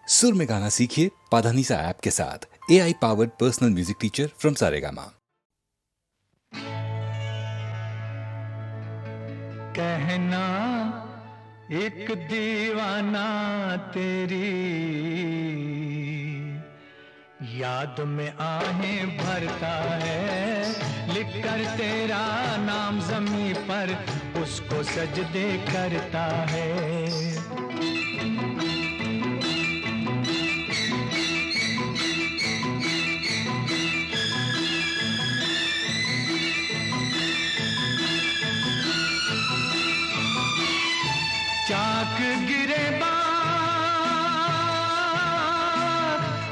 सुर में गाना सीखिए पाधानीसा ऐप के साथ। AI powered personal music teacher from Saregama. कहना एक दीवाना तेरी याद में आहें भरता है, लिखकर तेरा नाम ज़मीं पर उसको सजदे करता है। चाक गिरे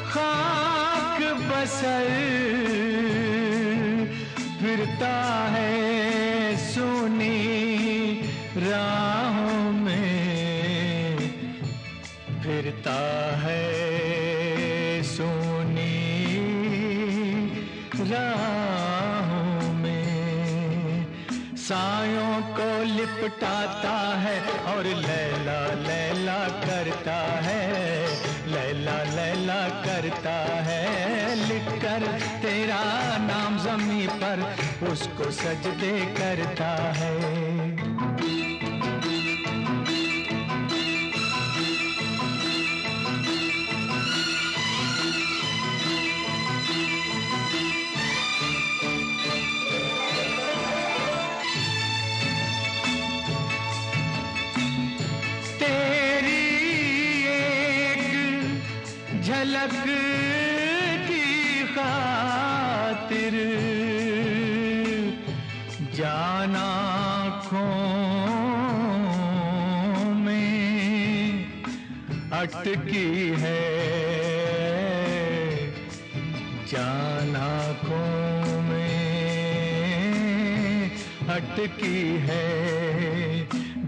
खाक बसर फिरता है सुनी राहों में, फिरता है सुनी राहों में। सायों को लिपटाता है और लैला लैला करता है, लैला लैला करता है। लिखकर तेरा नाम ज़मीं पर उसको सजदे करता है। झलक की खातिर जान आँखों में अटकी है, जान आँखों में अटकी है।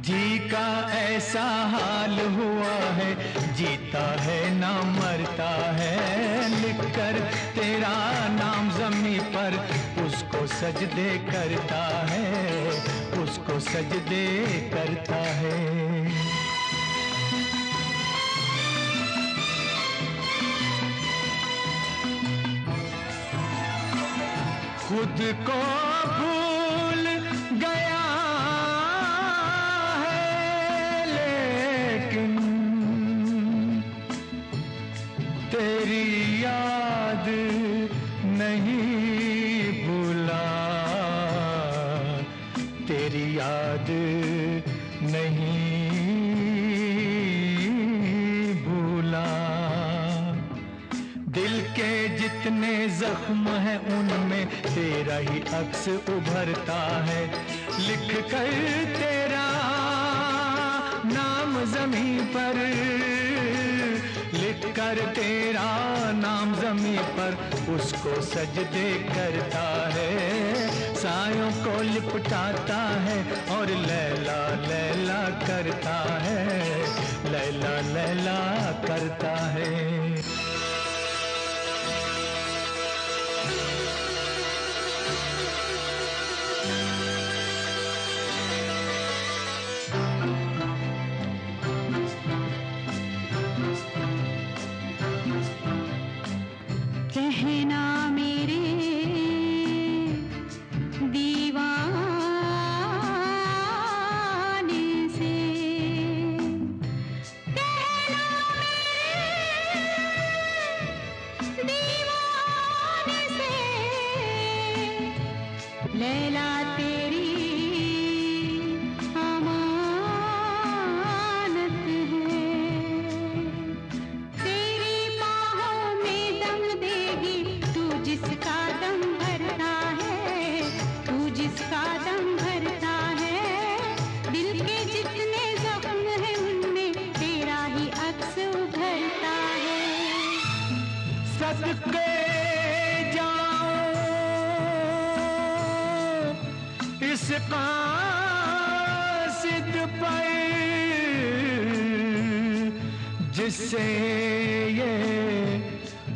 जी का ऐसा हाल हुआ है, जीता है ना मरता है। लिखकर तेरा नाम ज़मीं पर उसको सजदे करता है, उसको सजदे करता है। खुद को भूल गया है लेकिन तेरी याद नहीं भूला, तेरी याद नहीं भूला। दिल के जितने जख्म हैं उनमें तेरा ही अक्स उभरता है। लिख कर तेरा नाम ज़मीं पर, लिख कर तेरा नाम ज़मीं पर उसको सजदे करता है। सायों को लिपटाता है और लैला लैला करता है, लैला लैला करता है। कहना मेरे दीवाने से, कहना मेरे दीवाने से, लैला तेरी सदके जाऊं इस कासिद पर जिससे ये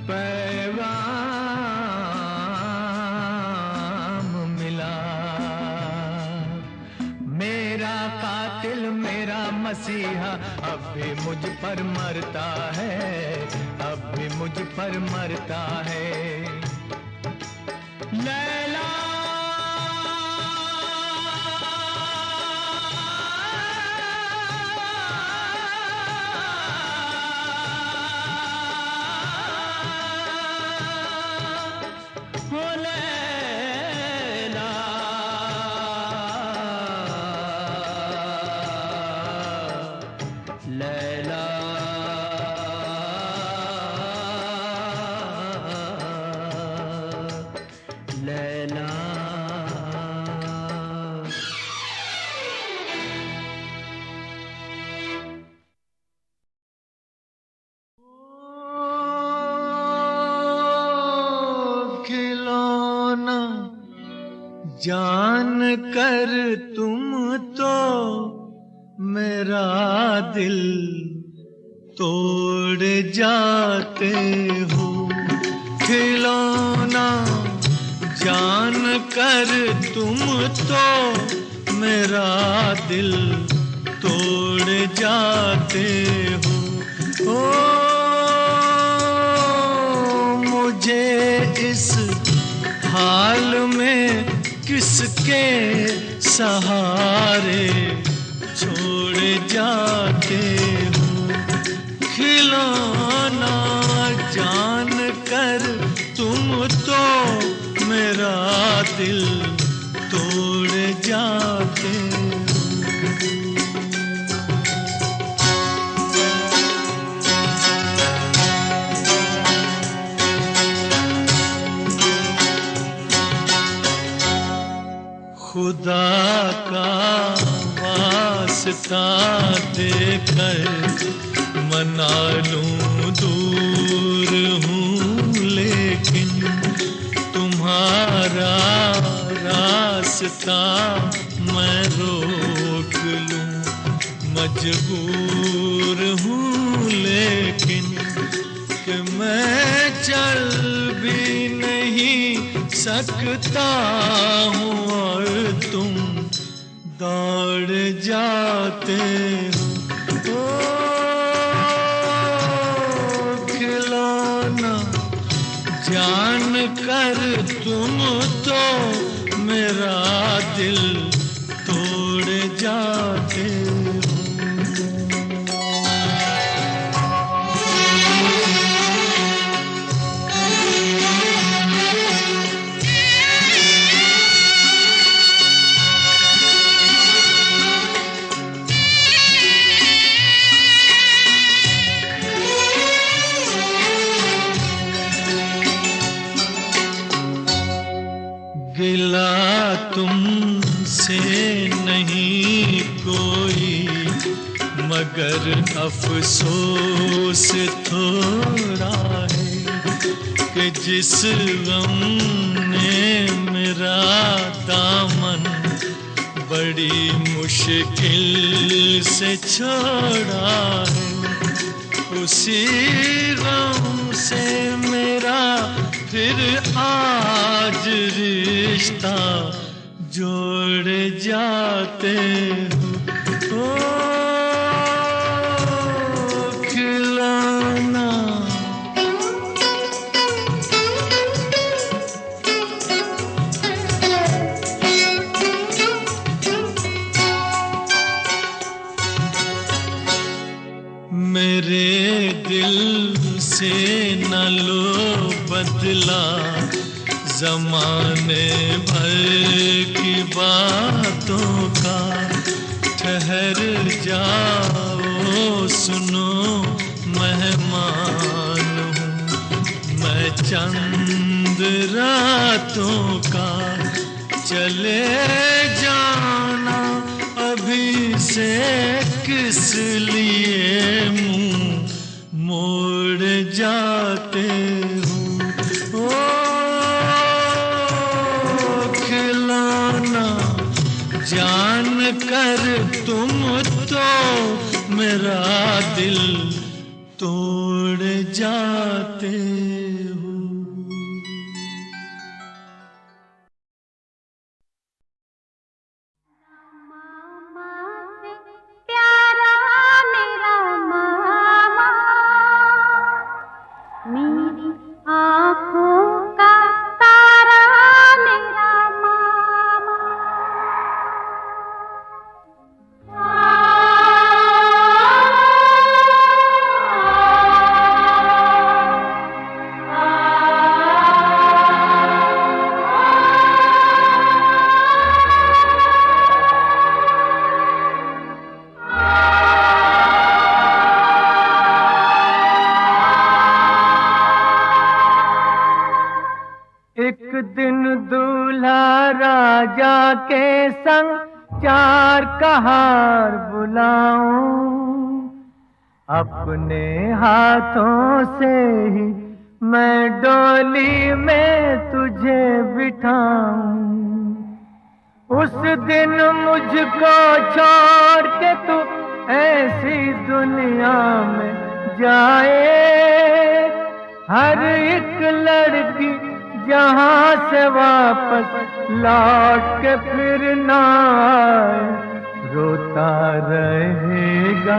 पैगाम मिला। मेरा कातिल मेरा मसीहा अब भी मुझ पर मरता है, मुझ पर मरता है। लैला हो लैला, लैला लैला। खिलौना जान कर तुम तो मेरा दिल तोड़ जाते हो। खिलौना जान कर तुम तो मेरा दिल तोड़ जाते हो। ओ मुझे इस हाल में किसके सहारे छोड़ जाते हो। खिलौना जान कर तुम तो मेरा दिल तोड़ जाते हो। खुदा का वास्ता देकर मना लूं दूर हूँ, लेकिन तुम्हारा रास्ता मैं रोक लूं मजबूर हूँ। लेकिन कि मैं चल भी नहीं सकता हूँ और तुम दौड़ जाते हो। ओ खिलौना जान कर तुम तो मेरा दिल तोड़ जाते हो। गिला तुमसे नहीं कोई मगर अफसोस थोड़ा है कि जिस गम ने मेरा दामन बड़ी मुश्किल से छोड़ा है। उसी गम से मेरा फिर आज रिश्ता जोड़ जाते हो। ओ खिलौना मेरे दिल से न लो बदला ज़माने भर की बातों का। ठहर जाओ सुनो मेहमान हूँ मैं चंद रातों का। चले जाना अभी से किस लिए मुँह मोड़ जाते हो। ओ खिलौना जान कर तुम तो मेरा दिल तोड़ जाते हो। मेरा दिन दूल्हा राजा के संग चार कहार बुलाऊं, अपने हाथों से ही मैं डोली में तुझे बिठाऊं। उस दिन मुझको छोड़ के तू ऐसी दुनिया में जाए, हर एक लड़की जहां से वापस लौट के फिर ना आए। रोता रहेगा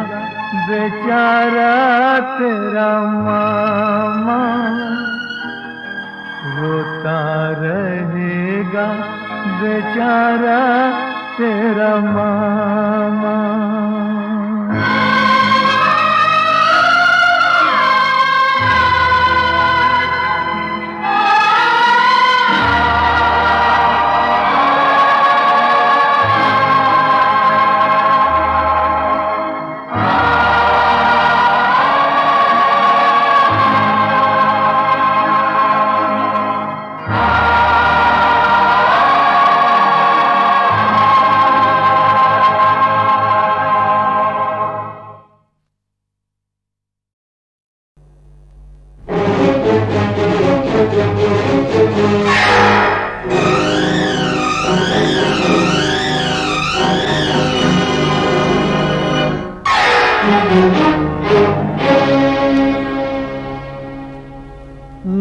बेचारा तेरा मामा, रोता रहेगा बेचारा तेरा मामा।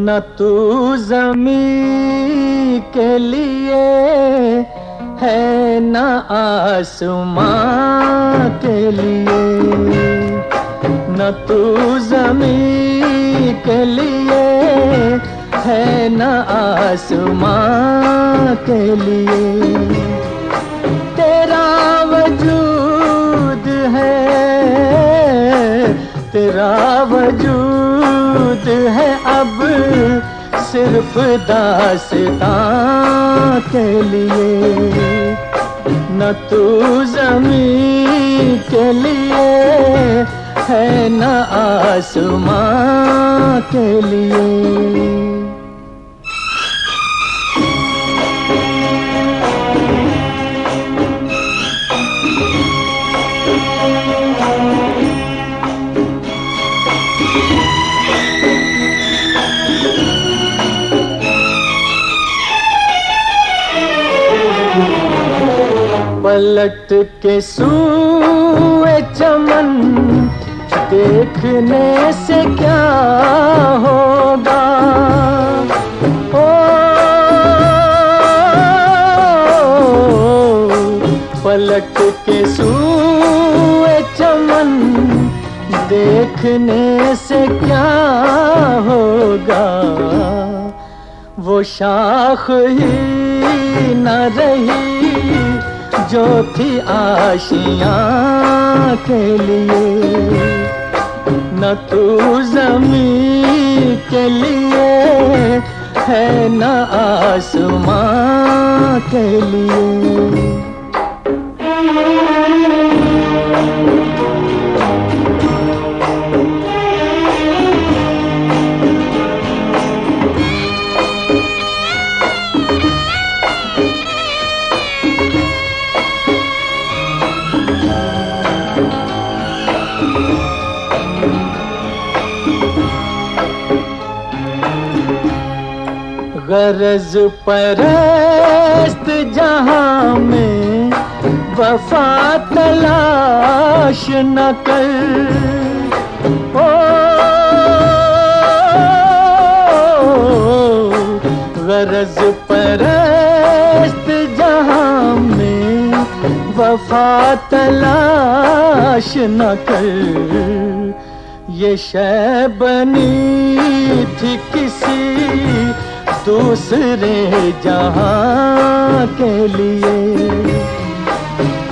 न तू ज़मीं के लिए है न आसमां के लिए, न तू ज़मीं के लिए है न आसमां के लिए। तेरा वजूद है, तेरा वजूद है अब सिर्फ दास्तां के लिए। न तू ज़मीं के लिए है न आसमां के लिए। पलट के सूए चमन देखने से क्या होगा, ओ पलट के सूए चमन देखने से क्या होगा। वो शाख ही न रही जो थी आशियाँ के लिए। न तू ज़मीं के लिए है न आसमां के लिए। गरज परस्त जहां में वफा तलाश न कर, ओ गरज परस्त जहां में वफा तलाश न कर। ये शय बनी थी किसी दूसरे जहां के लिए।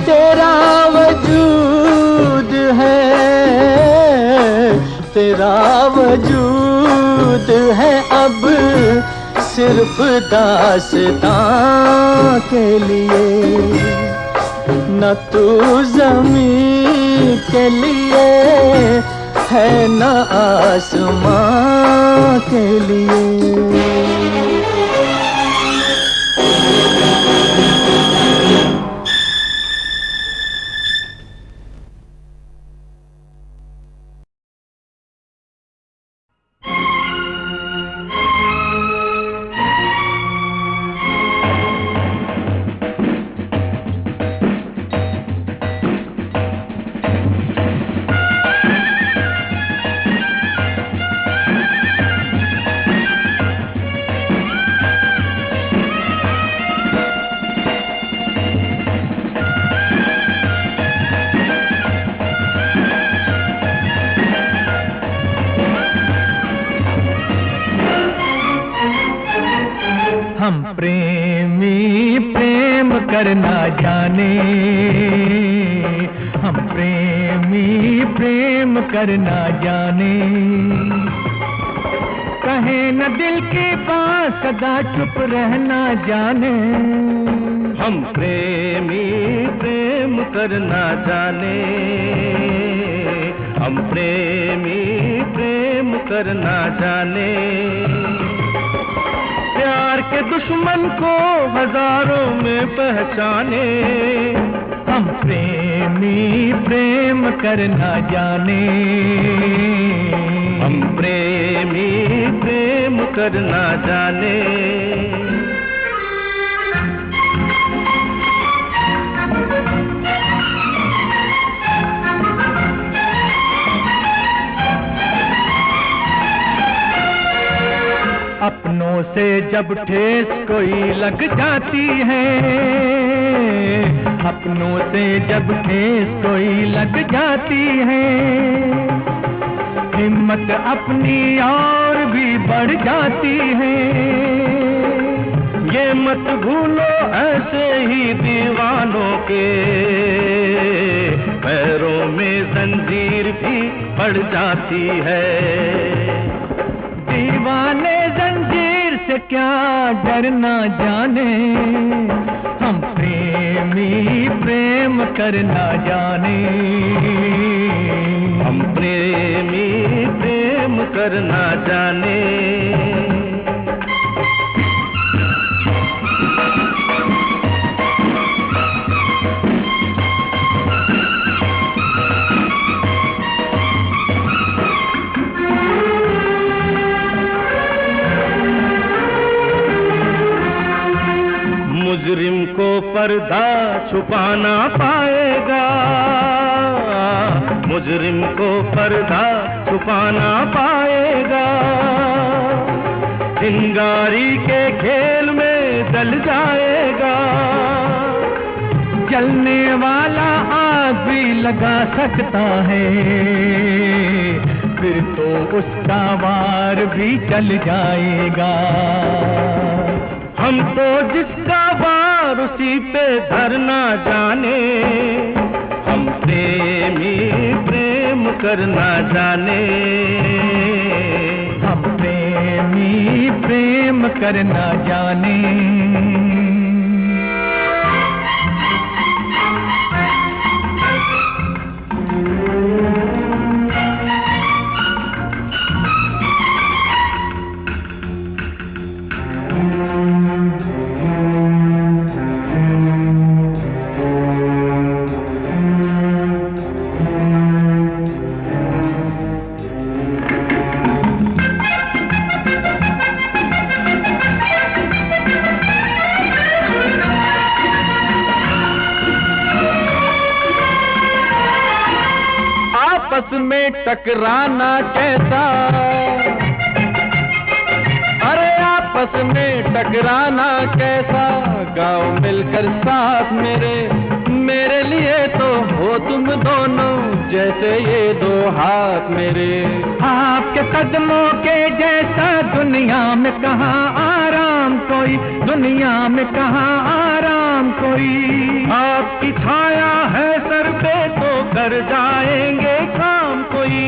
तेरा वजूद है, तेरा वजूद है अब सिर्फ दास्तां के लिए। न तू ज़मीं के लिए है न आसमां के लिए। प्रेमी प्रेम करना जाने, हम प्रेमी प्रेम करना जाने। कहे न दिल की बात सदा चुप रहना जाने, हम प्रेमी प्रेम करना जाने, हम प्रेमी प्रेम करना जाने। प्यार के दुश्मन को हजारों में पहचाने, हम प्रेमी प्रेम करना जाने, हम प्रेमी प्रेम करना जाने। अपनों से जब ठेस कोई लग जाती है, अपनों से जब ठेस कोई लग जाती है, हिम्मत अपनी और भी बढ़ जाती है। ये मत भूलो ऐसे ही दीवानों के पैरों में जंजीर भी पड़ जाती है। दीवाने जंजीर से क्या डरना जाने, हम प्रेमी प्रेम करना जाने, हम प्रेमी प्रेम करना जाने। मुजरिम को पर्दा छुपा ना पाएगा, मुजरिम को पर्दा छुपा ना पाएगा। चिंगारी के खेल में जल जाएगा, जलने वाला आग भी लगा सकता है, फिर तो उसका वार भी चल जाएगा। हम तो जिसका वार उसी पे धरना जाने, हम प्रेमी प्रेम करना जाने, हम प्रेमी प्रेम करना जाने। आपस में टकराना कैसा, अरे आपस में टकराना कैसा, गाँव मिलकर साथ मेरे, मेरे लिए तो हो तुम दोनों जैसे ये दो हाथ मेरे। आपके कदमों के जैसा दुनिया में कहाँ आराम कोई, दुनिया में कहाँ आराम कोई। आपकी छाया है सर पे तो कर जाएंगे काम कोई,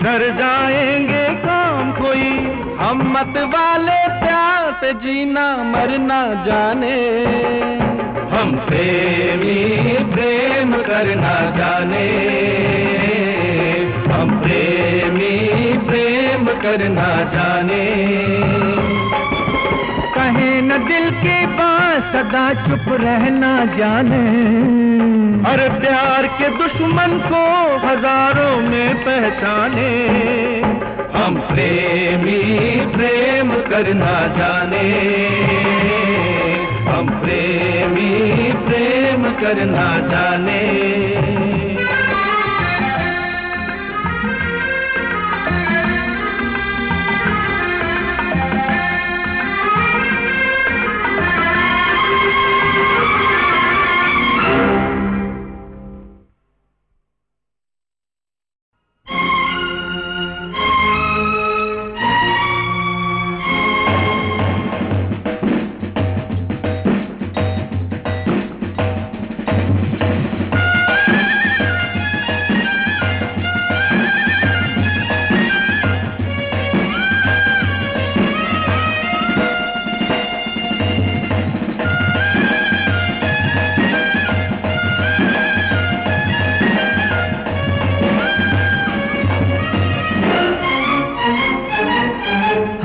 कर जाएंगे काम कोई। हम मत वाले प्यार से जीना मरना जाने, हम प्रेमी प्रेम करना जाने, हम प्रेमी प्रेम करना जाने। कहे न दिल की बात सदा चुप रहना जाने, हर प्यार के दुश्मन को हजारों में पहचाने। हम प्रेमी प्रेम करना जाने, हम प्रेमी प्रेम करना जाने।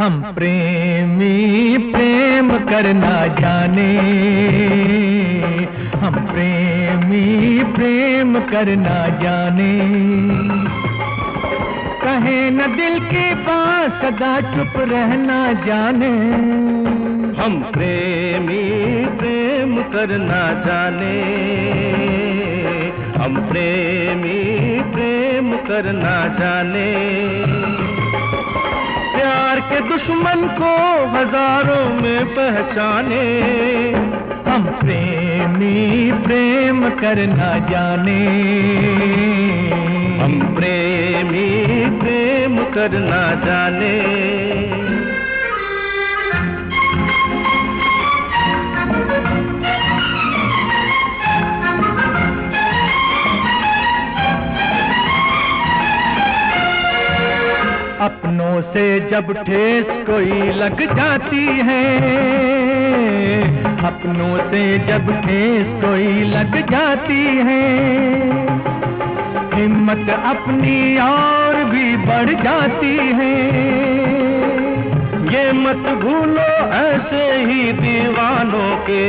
हम प्रेमी प्रेम करना जाने, हम प्रेमी प्रेम करना जाने। कहे न दिल की बात सदा चुप रहना जाने, हम प्रेमी प्रेम करना जाने, हम प्रेमी प्रेम करना जाने। प्यार के दुश्मन को हजारों में पहचाने, हम प्रेमी प्रेम करना जाने, हम प्रेमी प्रेम करना जाने। अपनों से जब ठेस कोई लग जाती है, अपनों से जब ठेस कोई लग जाती है, हिम्मत अपनी और भी बढ़ जाती है। ये मत भूलो ऐसे ही दीवानों के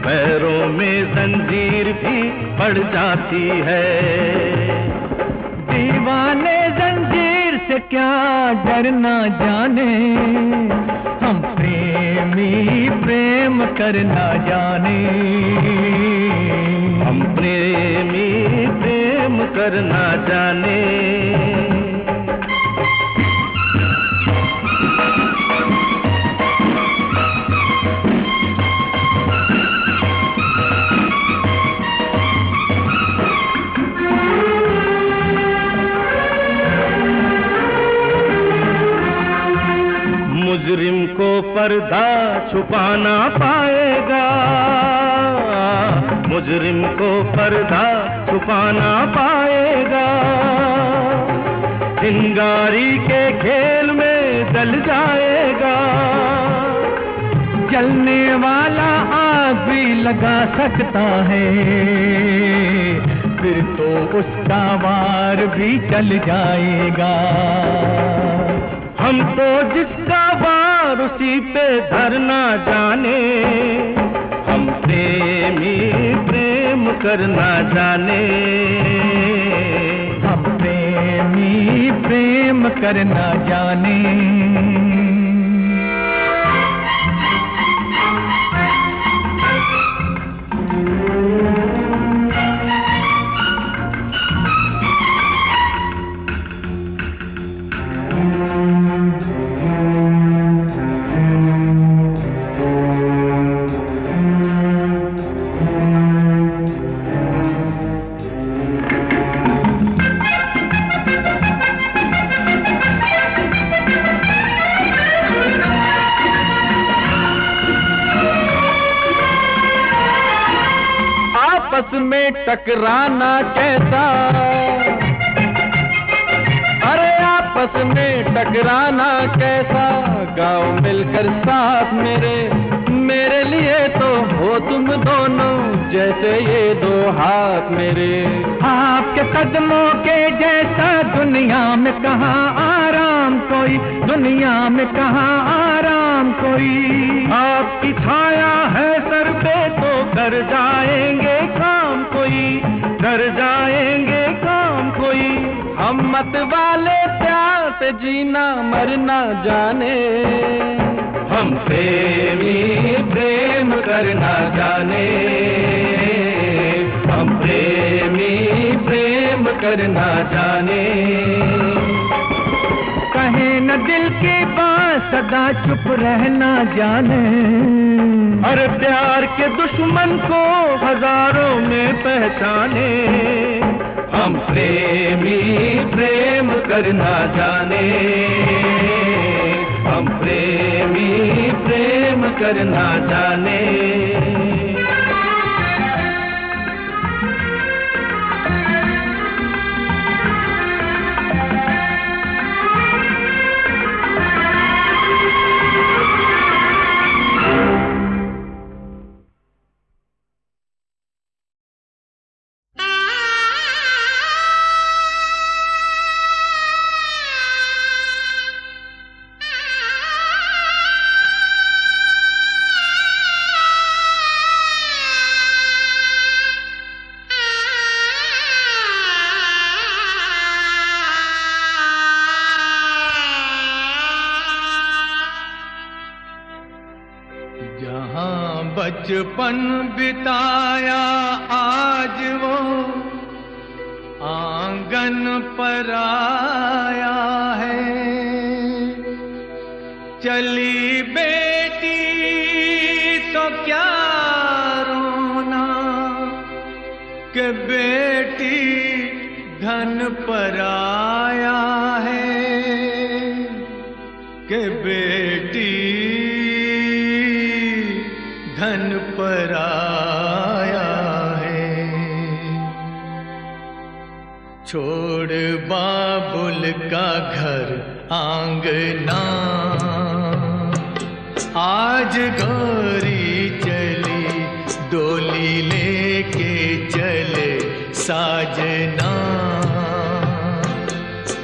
पैरों में जंजीर भी पड़ जाती है। दीवाने जंजीर से क्या डरना जाने, हम प्रेमी प्रेम करना जाने, हम प्रेमी प्रेम करना जाने। मुजरिम को पर्दा छुपाना पाएगा, मुजरिम को पर्दा छुपाना पाएगा। चिंगारी के खेल में जल जाएगा, जलने वाला आग भी लगा सकता है, फिर तो उसका वार भी चल जाएगा। हम तो जिसका वार उसी पे धरना जाने, हम प्रेमी प्रेम करना जाने, हम प्रेमी प्रेम करना जाने। आपस में टकराना कैसा, अरे आपस में टकराना कैसा, गाँव मिलकर साथ मेरे, मेरे लिए तो हो तुम दोनों जैसे ये दो हाथ मेरे। आपके कदमों के जैसा दुनिया में कहाँ आराम कोई, दुनिया में कहाँ आराम कोई। आपकी छाया है सर पे तो कर जाएंगे काम कोई, कर जाएंगे काम कोई। हम मत वाले प्यार से जीना मरना जाने, हम प्रेमी प्रेम करना जाने, हम प्रेमी प्रेम करना जाने। कहे न दिल की बात सदा चुप रहना जाने, हर प्यार के दुश्मन को हजारों में पहचाने। हम प्रेमी प्रेम करना जाने, हम प्रेमी प्रेम करना जाने। बचपन बिताया आज वो आंगन पर आया है। चली बेटी तो क्या रोना कि बेटी धन पर आया है, कि बेटी धन पर आया है। छोड़ बाबुल का घर आंगना, आज गौरी चली डोली लेके चले साजना।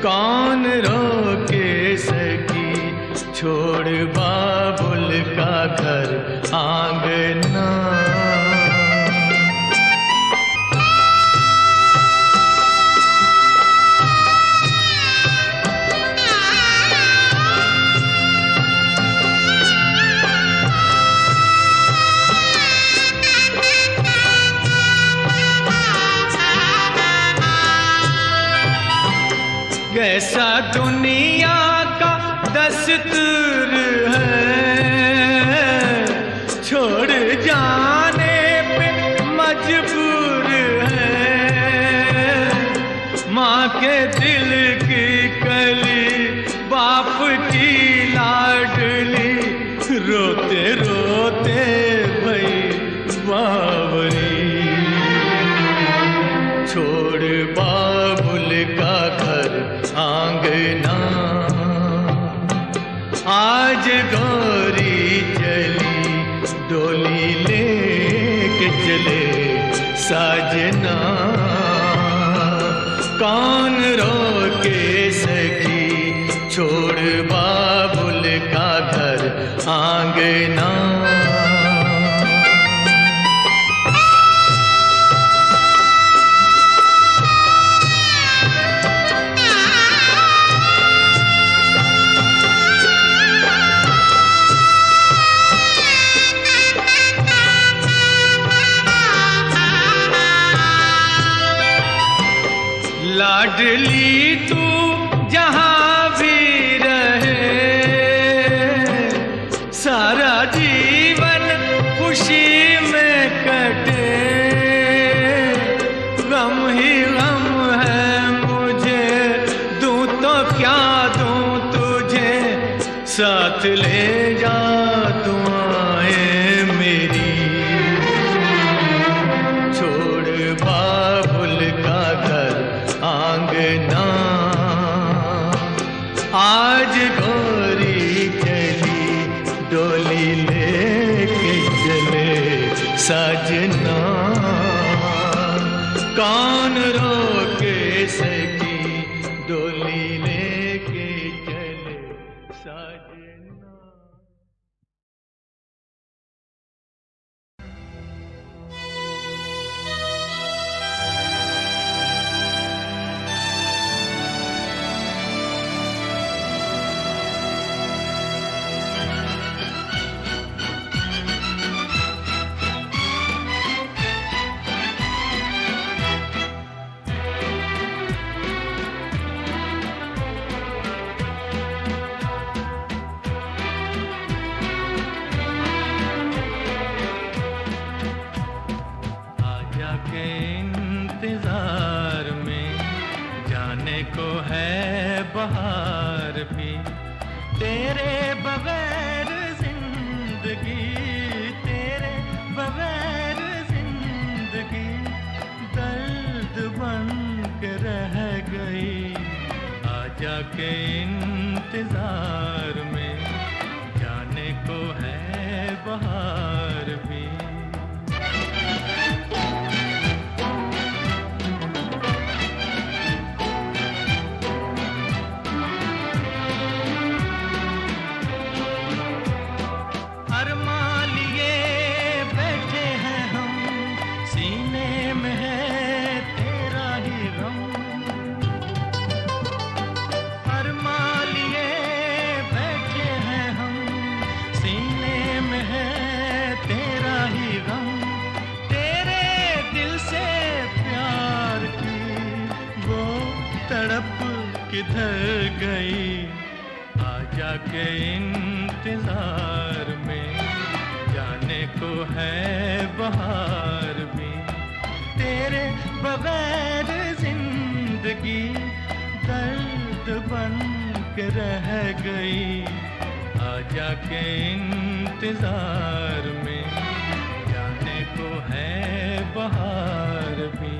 कौन रोके सकी छोड़ बाबुल का घर आंगना। कैसा दुनिया का दस्तूर है, छोड़ जाने पे मजबूर है। माँ के दिल की कली बाप की लाडली, रोते रोते भई बावरी। छोड़ बाबुल का घर आंगना, आज गौरी चली डोली लेके चले साजना। कौन रोके सकी छोड़ बाबुल का घर आंगना। लाडली तू जहाँ भी रहे, सारा जीवन खुशी में कटे। गम ही गम है मुझे, दूं तो क्या दूं तुझे, साथ ले जा दुआएं मेरी। छोड़ बाबुल का घर आंगना, आज गौरी चली डोली लेके चले साजना। कौन रोके सकी डोली लेके चले साजना। इंतजार में जाने को है बहार भी, तेरे बगैर जिंदगी, तेरे बगैर जिंदगी दर्द बन के रह गई। आजा के इंतजार में जाने को है बहार भी। के इंतजार में, जाने को है बहार भी। तेरे बगैर जिंदगी दर्द बन के रह गई। आजा के इंतजार में, जाने को है बहार भी।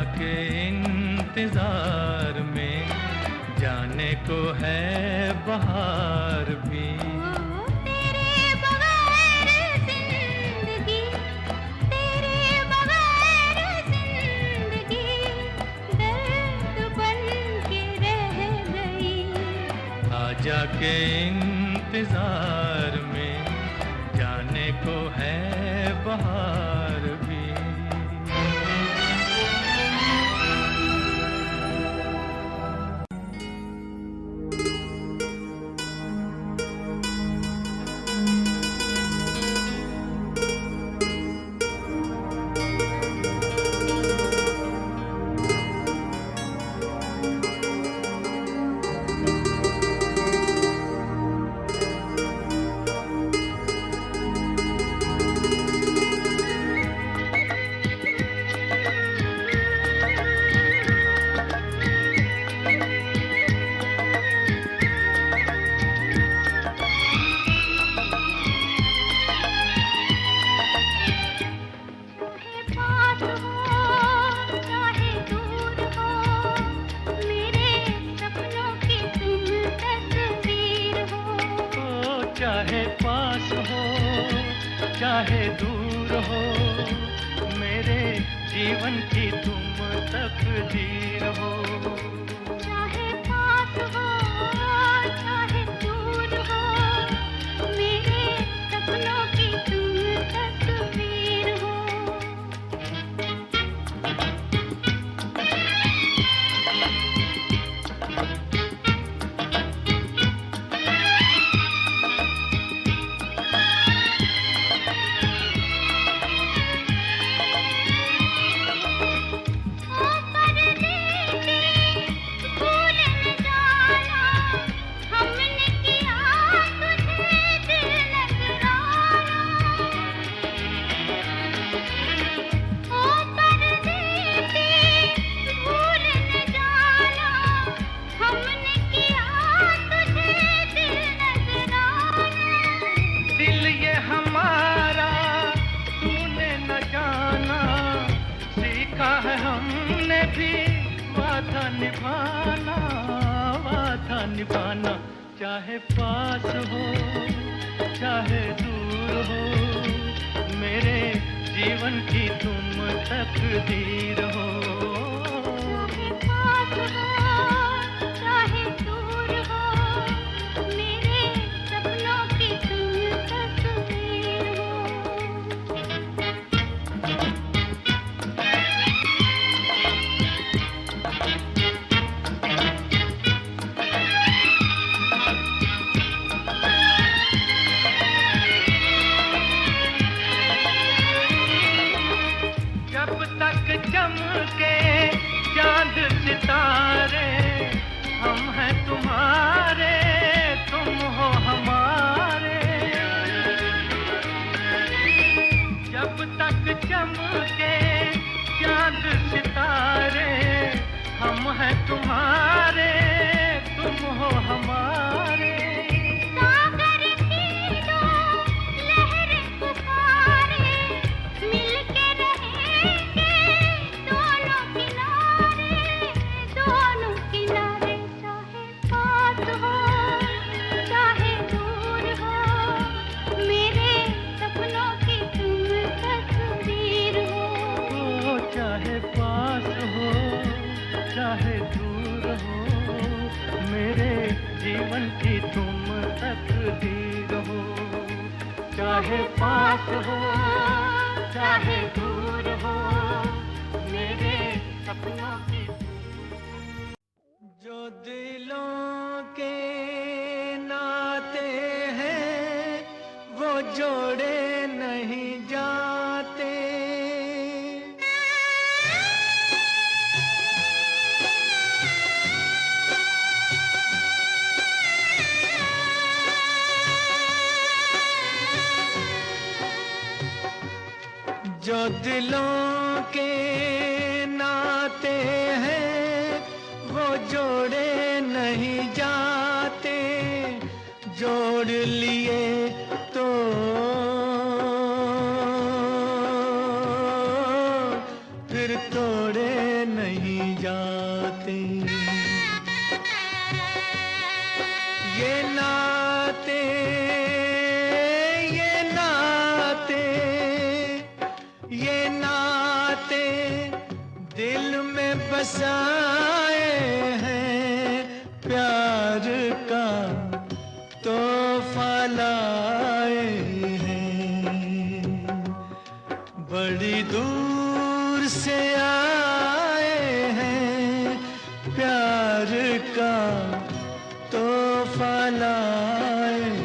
के इंतजार में, जाने को है बहार भी। तेरे बगैर जिंदगी, तेरे बगैर जिंदगी दर्द बन के रह गई। आजा के इंतजार में, जाने को है बहार भी। चाहे पास हो चाहे दूर हो, मेरे सपनों की तुम तस्वीर हो। चाहे पास हो चाहे दूर हो, मेरे सपनों की तुम तस्वीर हो। हमने भी वादा निभाना, चाहे पास हो चाहे दूर हो, मेरे जीवन की तुम तकदीर हो। पास हो चाहे दूर हो, मेरे सपनों की तुम तस्वीर हो। चमके चांद सितारे, हम हैं तुम्हारे तुम हो हमारे। जब तक चमके चांद सितारे, हम हैं तुम्हारे तुम हो हमारे। सागर की दो लहरें पुकारे, मिलके रहेंगे दोनों किनारे, दोनों किनारे। चाहे दूर हो, मेरे जीवन की तुम तकदीर हो। चाहे पास हो चाहे दूर हो, मेरे सपनों की जो दिलों के नाते हैं वो जोड़े नहीं जाते। जो दिलों के नाते हैं वो जोड़े नहीं जाते, जोड़ लिए तो फिर तोड़े नहीं जाते। ये नाते ये नाते ये नाते दिल में बसाए हैं, प्यार का तोहफा लाए हैं। बड़ी दूर से आए हैं, प्यार का तोहफा लाए हैं।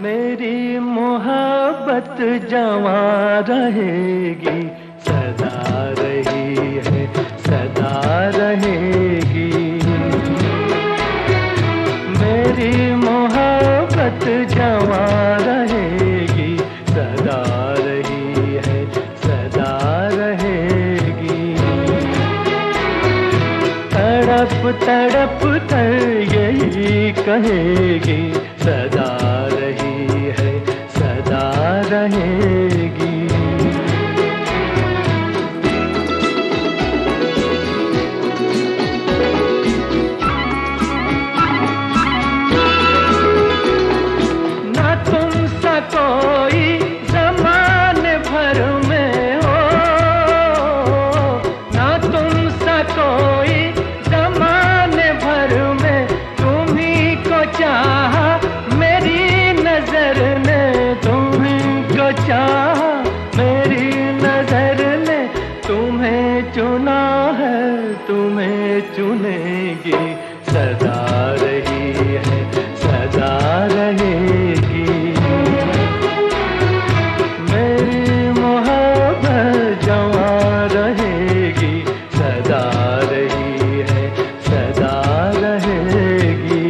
मेरी मोहब्बत जवां रहेगी, सदा रही है सदा रहेगी। मेरी मोहब्बत जवां रहेगी, सदा रही है सदा रहेगी। तड़प तड़प कर यही कहेगी, सदा रही है सदा रहेगी। ना तुम सा कोई ज़माने भर में हो, ना तुम सा कोई ज़माने भर में, तुम्ही को चाहा मेरी नजर ने, तुम्ही को चाहा मेरी नजर ने। तुम्हें चुना है तुम्हें चुनेगी, सदा रही है सदा रहेगी। मेरी मोहब्बत जवां रहेगी, सदा रही है सदा रहेगी।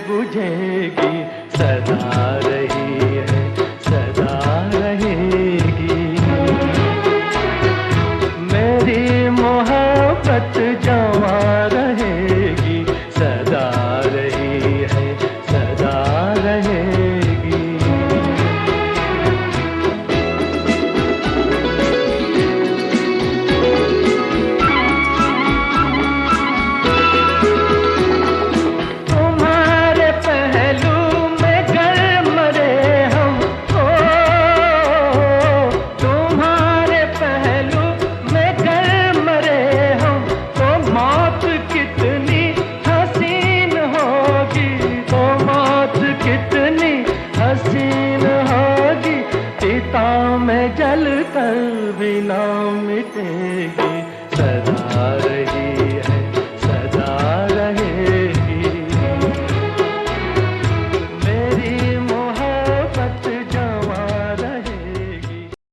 बुझेगी, सदा रही है, सदा रहेगी। मेरी मोहब्बत जवां रहेगी, सदा रही है, सदा रहेगी। तुम्हारे पहलू में गर मरे हम, ओ तुम्हारे पहलू में गर मरे हम, तो मौत कितनी हसीन होगी, तो मौत कितनी हसीन होगी। चिता में जल कर भी ना मिटेगी,